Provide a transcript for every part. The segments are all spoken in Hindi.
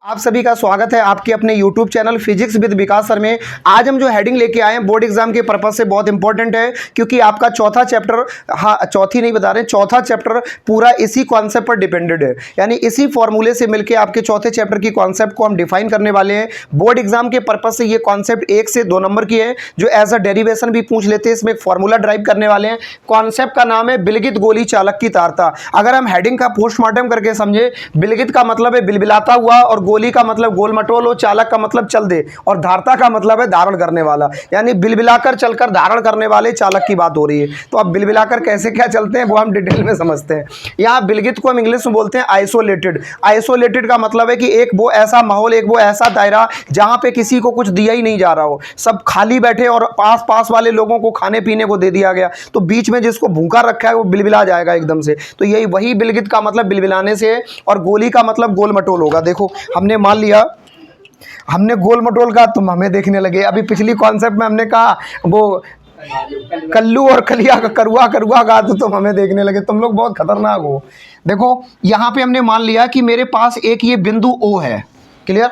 आप सभी का स्वागत है आपके अपने YouTube channel physics with Vikas sir में। आज हम जो हेडिंग लेके आए हैं बोर्ड एग्जाम के पर्पस से बहुत इंपॉर्टेंट है, क्योंकि आपका चौथा चैप्टर, हाँ चौथी नहीं बता रहे, चौथा चैप्टर पूरा इसी कॉन्सेप्ट पर डिपेंडेड है। यानी इसी फॉर्मूले से मिलकर आपके चौथे चैप्टर की कॉन्सेप्ट को हम डिफाइन करने वाले हैं। बोर्ड एग्जाम के पर्पज से ये कॉन्सेप्ट 1 से 2 नंबर की है, जो एज अ डेरिवेशन भी पूछ लेते हैं। इसमें एक फॉर्मूला ड्राइव करने वाले हैं। कॉन्सेप्ट का नाम है बिलगित गोली चालक की तारता। अगर हम हेडिंग का पोस्टमार्टम करके समझे, बिलगित का मतलब है बिलबिलाता हुआ, और गोली का मतलब गोल मटोल, और चालक का मतलब चल दे, और धारता का मतलब है धारण करने वाला। यानी बिलबिलाकर चलकर धारण करने वाले चालक की बात हो रही है। तो अब बिलबिलाकर कैसे क्या चलते हैं वो हम डिटेल में समझते हैं। यहाँ बिलगित को हम इंग्लिश में बोलते हैं आइसोलेटेड। आइसोलेटेड का मतलब है कि एक वो ऐसा माहौल, एक वो ऐसा दायरा जहां पे किसी को कुछ दिया ही नहीं जा रहा हो, सब खाली बैठे और पास पास वाले लोगों को खाने पीने को दे दिया गया, तो बीच में जिसको भूखा रखा है वो बिलबिला जाएगा एकदम से। तो यही वही बिलगित का मतलब बिलबिलाने से है। और गोली का मतलब गोल मटोल होगा। देखो हमने मान लिया, हमने गोल मटोल का, तुम हमें देखने लगे। अभी पिछली कॉन्सेप्ट में हमने कहा वो कल्लू और कलिया का करुआ करुआ का, तो तुम हमें देखने लगे। तुम लोग बहुत खतरनाक हो। देखो यहाँ पे हमने मान लिया कि मेरे पास एक ये बिंदु O है, क्लियर,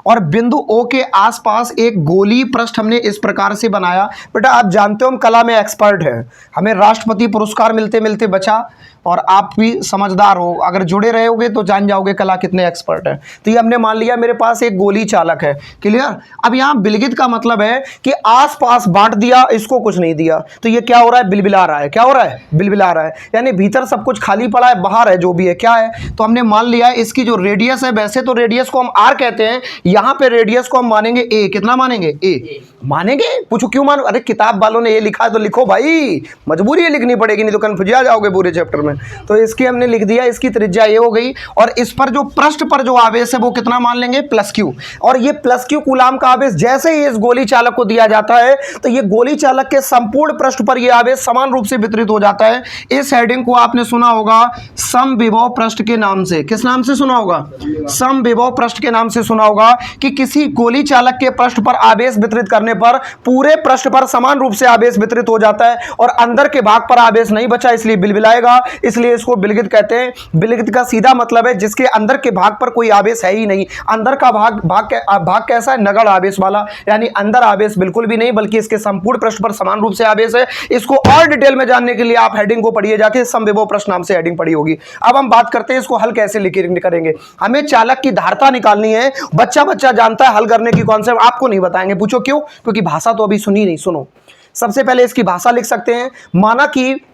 और बिंदु O के आसपास एक गोली पृष्ठ हमने इस प्रकार से बनाया। बेटा आप जानते हो हम कला में एक्सपर्ट हैं, हमें राष्ट्रपति पुरस्कार मिलते मिलते बचा, और आप भी समझदार हो, अगर जुड़े रहोगे तो जान जाओगे कला कितने एक्सपर्ट है। तो ये हमने मान लिया मेरे पास एक गोली चालक है, क्लियर। अब यहाँ बिलगित का मतलब है कि आसपास बांट दिया, इसको कुछ नहीं दिया, तो ये क्या हो रहा है, बिलबिला रहा है। क्या हो रहा है, बिलबिला रहा है। यानी भीतर सब कुछ खाली पड़ा है, बाहर है जो भी है, क्या है। तो हमने मान लिया इसकी जो रेडियस है, वैसे तो रेडियस को हम R कहते हैं, यहाँ पे रेडियस को हम मानेंगे A। कितना मानेंगे, A मानेंगे। पूछो क्यों मानो, अरे किताब वालों ने ये लिखा है तो लिखो भाई, मजबूरी है लिखनी पड़ेगी, नहीं तो कंफ्यूज आ जाओगे पूरे चैप्टर में। तो इसकी हमने लिख दिया, इसकी त्रिज्या ये हो गई, और इस पर जो पृष्ठ पर जो आवेश है वो कितना मान लेंगे, +Q। और ये +Q कूलाम का आवेश जैसे ही इस गोली चालक को दिया जाता है, तो ये गोली चालक के संपूर्ण पृष्ठ पर ये आवेश समान रूप से वितरित हो जाता है। इस हेडिंग को आपने सुना होगा समविभव पृष्ठ के नाम से। किस नाम से सुना होगा, समविभव पृष्ठ के नाम से सुना होगा, कि किसी गोली चालक के पृष्ठ पर आवेश वितरित करने पर पूरे पृष्ठ पर समान रूप से आवेश वितरित हो जाता है, और अंदर के भाग पर आवेश नहीं बचा, इसलिए बिलबिलाएगा, इसलिए इसको बिलगित कहते हैं। बिलगित का सीधा मतलब है जिसके अंदर के भाग पर कोई आवेश है ही नहीं। अंदर का भाग कैसा है, नगण्य आवेश वाला, यानी अंदर आवेश बिल्कुल भी नहीं, बल्कि इसके संपूर्ण पृष्ठ पर समान रूप से आवेश है। इसको और डिटेल में जानने के लिए आप हेडिंग को पढ़िए जाके, समविभव पृष्ठ नाम से हेडिंग पढ़ी होगी। अब हम बात करते हैं इसको हल कैसे करेंगे। हमें चालक की धारता निकालनी है। बच्चा जानता है हल करने की कॉन्सेप्ट, आपको नहीं बताएंगे। पूछो क्यों, क्योंकि भाषा तो अभी सुनी नहीं। सुनो, सबसे पहले इसकी भाषा लिख सकते हैं।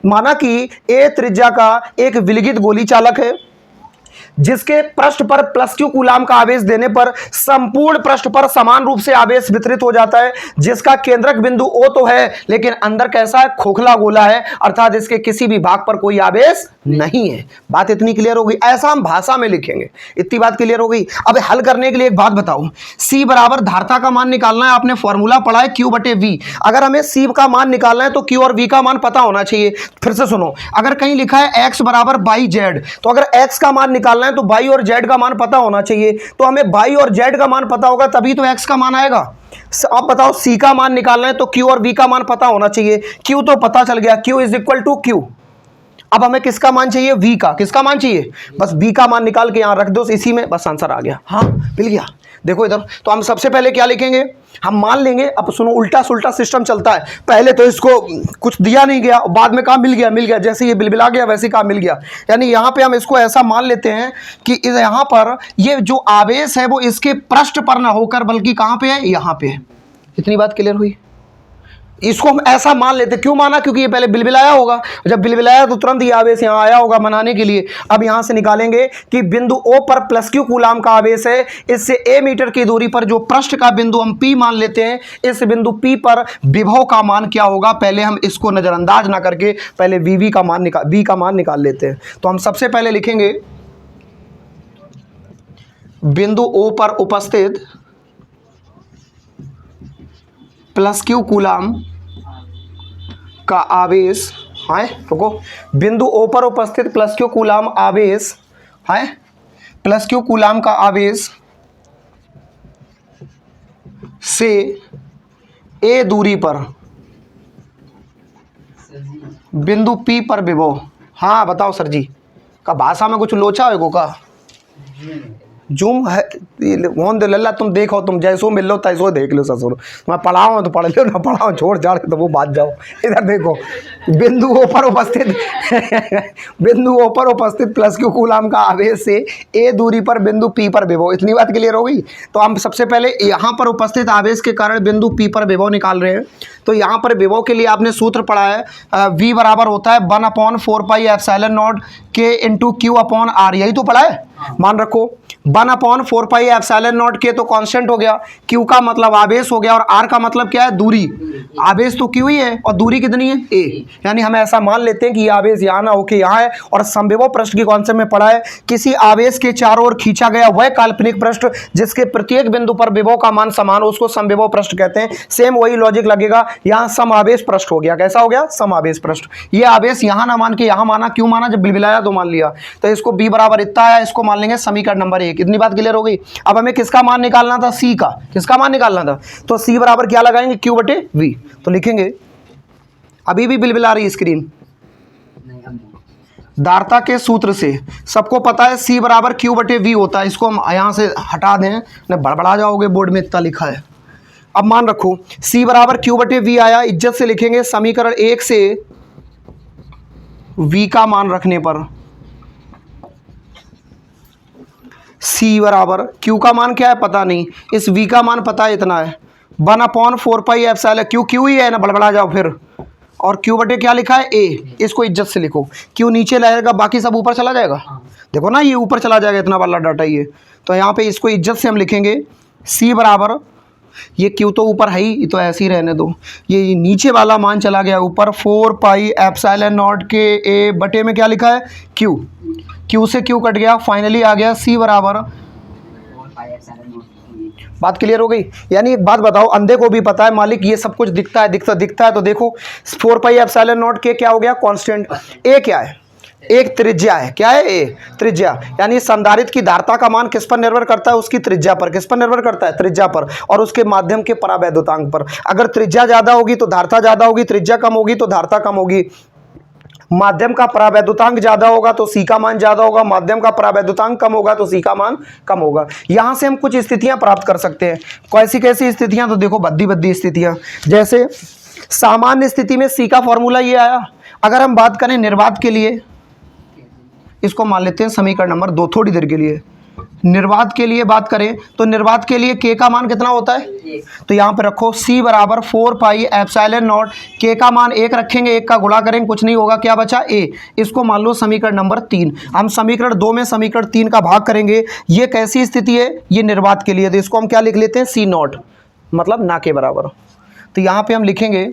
माना कि A त्रिज्या का एक विलगित गोली चालक है, जिसके पृष्ठ पर +Q कूलाम का आवेश देने पर संपूर्ण पृष्ठ पर समान रूप से आवेश वितरित हो जाता है, जिसका केंद्रक बिंदु O तो है, लेकिन अंदर कैसा है, खोखला गोला है, अर्थात इसके किसी भी भाग पर कोई आवेश नहीं है। बात इतनी क्लियर हो गई। ऐसा हम भाषा में लिखेंगे, इतनी बात क्लियर हो गई। अब हल करने के लिए एक बात बताऊं, C बराबर धारता का मान निकालना है। आपने फॉर्मूला पढ़ा है Q/V। अगर हमें C का मान निकालना है तो Q और V का मान पता होना चाहिए। फिर से सुनो, अगर कहीं लिखा है X बराबर Y/Z, तो अगर X का मान निकालना है तो Y और Z का मान पता होना चाहिए। तो हमें Y और Z का मान पता होगा तभी तो X का मान आएगा। अब बताओ C का मान निकालना है तो Q और V का मान पता होना चाहिए। Q तो पता चल गया, Q = Q। अब हमें किसका मान चाहिए, V का। किसका मान चाहिए, बस V का मान निकाल के यहां रख दो, इसी में बस आंसर आ गया। हाँ मिल गया। देखो इधर, तो हम सबसे पहले क्या लिखेंगे, हम मान लेंगे। अब सुनो, उल्टा सुल्टा सिस्टम चलता है। पहले तो इसको कुछ दिया नहीं गया, बाद में कहा मिल गया। जैसे ये बिलबिला गया वैसे कहा मिल गया। यानी यहाँ पे हम इसको ऐसा मान लेते हैं कि यहाँ पर ये जो आवेश है वो इसके पृष्ठ पर ना होकर बल्कि कहाँ पे है, यहाँ पे है। इतनी बात क्लियर हुई। इसको हम ऐसा मान लेते, क्यों माना, क्योंकि ये पहले बिलबिलाया होगा, जब बिलबिलाया तो तुरंत ही आवेश यहाँ आया होगा मनाने के लिए। अब यहाँ से निकालेंगे कि बिंदु O पर +Q कूलाम का आवेश है। इससे A मीटर की दूरी पर जो पृष्ठ का बिंदु हम P मान लेते हैं, इस बिंदु P पर विभव का मान क्या होगा, पहले हम इसको नजरअंदाज ना करके पहले V का मान निकाल लेते हैं। तो हम सबसे पहले लिखेंगे बिंदु O पर उपस्थित +Q कूलाम का आवेश है, रुको, बिंदु O पर उपस्थित +Q कूलाम आवेश है, +Q कूलाम का आवेश से A दूरी पर बिंदु P पर विभव। हाँ बताओ सर जी, का भाषा में कुछ लोचा है का, जूम है मोहन दे लल्ला, तुम देखो, तुम जैसो मिल लो तैसो देख लो ससुर, मैं पढ़ाऊँ तो पढ़ लो, ना पढ़ाऊँ छोड़ जाड़ तो वो बात जाओ। इधर देखो, बिंदु ऊपर उपस्थित बिंदु ऊपर उपस्थित प्लस क्यू कूलाम का आवेश से ए दूरी पर बिंदु पी पर विभव। इतनी बात क्लियर हो गई। तो हम सबसे पहले यहाँ पर उपस्थित आवेश के कारण बिंदु पी पर विभव निकाल रहे हैं। तो यहाँ पर विभव के लिए आपने सूत्र पढ़ा है, v बराबर होता है 1/4πε0 के इंटू क्यू अपॉन आर, यही तो पढ़ा है। मान रखो 1/4πε0 के तो कांस्टेंट हो गया, q का मतलब आवेश हो गया, और r का मतलब क्या है, दूरी। आवेश तो q ही है और दूरी कितनी है, a। यानी हम ऐसा मान लेते हैं कि ये आवेश यहाँ ना होके यहाँ है। और समविभव पृष्ठ की कॉन्सेप्ट में पढ़ा है, किसी आवेश के चारों ओर खींचा गया वह काल्पनिक पृष्ठ जिसके प्रत्येक बिंदु पर विभव का मान समान हो, उसको समविभव पृष्ठ कहते हैं। सेम वही लॉजिक लगेगा, यहाँ समावेश पृष्ठ हो गया। कैसा हो गया, समावेश पृष्ठ। ये आवेश यहाँ ना मान के यहाँ माना, क्यों माना, जब बिलबिलाया तो मान लिया। तो इसको b बराबर इतना आया, इसको मान लेंगे समीकरण नंबर 1। इतनी बात क्लियर हो गई। अब हमें किसका मान निकालना था, c का। किसका मान निकालना था, तो c बराबर क्या लगाएंगे, q बटे v। तो लिखेंगे, अभी भी बिलबिला रही स्क्रीन, दार्ता के सूत्र से सबको पता है c बराबर q बटे v होता है। इसको हम यहाँ से हटा दें, न बड़बड़ा जाओगे, बोर्ड में इतना लिखा है। अब मान रखो c बराबर q बटे v आया, इज्जत से लिखेंगे समीकरण 1 से v का मान रखने पर c बराबर q का मान क्या है पता नहीं, इस v का मान पता है इतना है 1/4πε, q ही है ना, बड़बड़ा जाओ फिर। और q बटे क्या लिखा है, a। इसको इज्जत से लिखो, q नीचे लाएगा, बाकी सब ऊपर चला जाएगा। देखो ना, ये ऊपर चला जाएगा, इतना वाला डाटा ये। तो यहाँ पे इसको इज्जत से हम लिखेंगे c बराबर, ये q तो ऊपर है ही, तो ऐसे ही रहने दो, ये नीचे वाला मान चला गया ऊपर 4πε0 के a बटे में क्या लिखा है, q। q से q कट गया, फाइनली आ गया c बराबर। बात क्लियर हो गई। यानी एक बात बताओ, अंधे को भी पता है मालिक ये सब कुछ दिखता है, दिखता है। तो देखो 4πε0 के क्या हो गया, कांस्टेंट। a क्या है, एक त्रिज्या है। क्या है, a त्रिज्या। यानी संधारित्र की धारिता का मान किस पर निर्भर करता है, उसकी त्रिज्या पर। किस पर निर्भर करता है, त्रिज्या पर, और उसके माध्यम के परावैद्युतांक पर। अगर त्रिज्या ज्यादा होगी तो धारिता ज्यादा होगी, त्रिज्या कम होगी तो धारिता कम होगी। माध्यम का परावैद्युतांक ज्यादा होगा तो सी का मान ज्यादा होगा, माध्यम का परावैद्युतांक कम होगा तो सी का मान कम होगा। यहां से हम कुछ स्थितियां प्राप्त कर सकते हैं। कैसी कैसी स्थितियां, तो देखो बद्दी स्थितियां। जैसे सामान्य स्थिति में सी का फॉर्मूला ये आया। अगर हम बात करें निर्वात के लिए, इसको मान लेते हैं समीकरण नंबर 2 थोड़ी देर के लिए। निर्वात के लिए बात करें तो निर्वात के लिए k का मान कितना होता है, तो यहाँ पे रखो c बराबर 4πε0, k का मान 1 रखेंगे, 1 का गुणा करेंगे, कुछ नहीं होगा, क्या बचा a। इसको मान लो समीकरण नंबर 3। हम समीकरण 2 में समीकरण 3 का भाग करेंगे। ये कैसी स्थिति है, ये निर्वात के लिए, तो इसको हम क्या लिख लेते हैं, c0, मतलब ना के बराबर। तो यहाँ पे हम लिखेंगे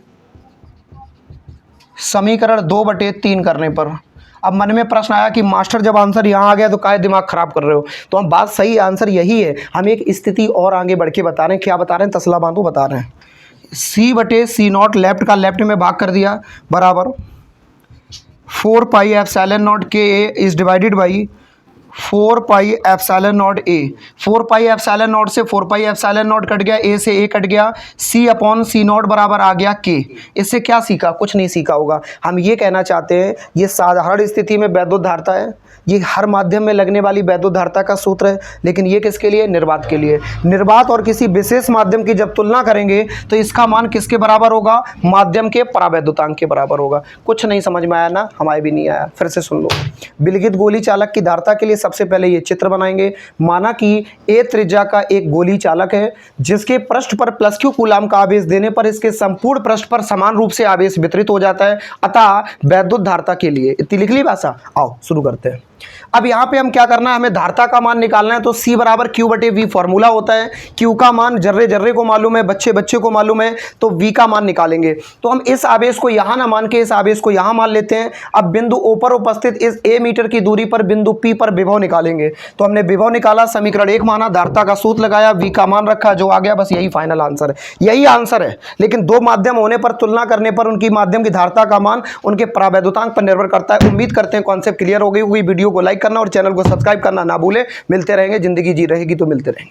समीकरण 2/3 करने पर। अब मन में प्रश्न आया कि मास्टर जब आंसर यहाँ आ गया तो काहे दिमाग खराब कर रहे हो, तो हम बात सही, आंसर यही है। हम एक स्थिति और आगे बढ़ के बता रहे हैं। क्या बता रहे हैं, तसला बांधो बता रहे हैं। c/c0 लेफ्ट का लेफ्ट में भाग कर दिया, बराबर 4πε0 के इज डिवाइडेड बाई 4πε0 a। 4πε0 से 4πε0 कट गया, a से a कट गया, c/c0 बराबर आ गया k। इससे क्या सीखा, कुछ नहीं सीखा होगा। हम ये कहना चाहते हैं, ये साधारण स्थिति में वैद्युत धारिता है, ये हर माध्यम में लगने वाली वैद्युत धारिता का सूत्र है। लेकिन ये किसके लिए, निर्वात के लिए। निर्वात और किसी विशेष माध्यम की जब तुलना करेंगे तो इसका मान किसके बराबर होगा, माध्यम के परावैद्युतांक के बराबर होगा। कुछ नहीं समझ में आया ना, हमारे भी नहीं आया, फिर से सुन लो। विलगित गोली चालक की धारिता के लिए सबसे पहले ये चित्र बनाएंगे। माना कि ए त्रिज्या का एक गोली चालक है जिसके पृष्ठ पर प्लस क्यू कूलाम का आवेश देने पर इसके संपूर्ण पृष्ठ पर समान रूप से आवेश वितरित हो जाता है। अतः वैद्युत धारिता के लिए इतनी लिख ली भाषा। आओ शुरू करते हैं। अब यहाँ पे हम क्या करना है, हमें धारिता का मान निकालना है। तो c बराबर q बटे v फॉर्मूला होता है। q का मान जर्रे जर्रे को मालूम है, बच्चे बच्चे को मालूम है, तो v का मान निकालेंगे। तो हम इस आवेश को यहाँ ना मान के इस आवेश को यहाँ मान लेते हैं। अब बिंदु ऊपर उपस्थित इस a मीटर की दूरी पर बिंदु p पर विभव निकालेंगे। तो हमने विभव निकाला, समीकरण 1 माना, धारिता का सूत्र लगाया, v का मान रखा, जो आ गया बस यही फाइनल आंसर है, यही आंसर है। लेकिन दो माध्यम होने पर, तुलना करने पर उनकी माध्यम की धारिता का मान उनके परावैद्युतांक पर निर्भर करता है। उम्मीद करते हैं कॉन्सेप्ट क्लियर हो गई होगी। वीडियो को लाइक करना और चैनल को सब्सक्राइब करना ना भूलें। मिलते रहेंगे, जिंदगी जी रहेगी तो मिलते रहेंगे।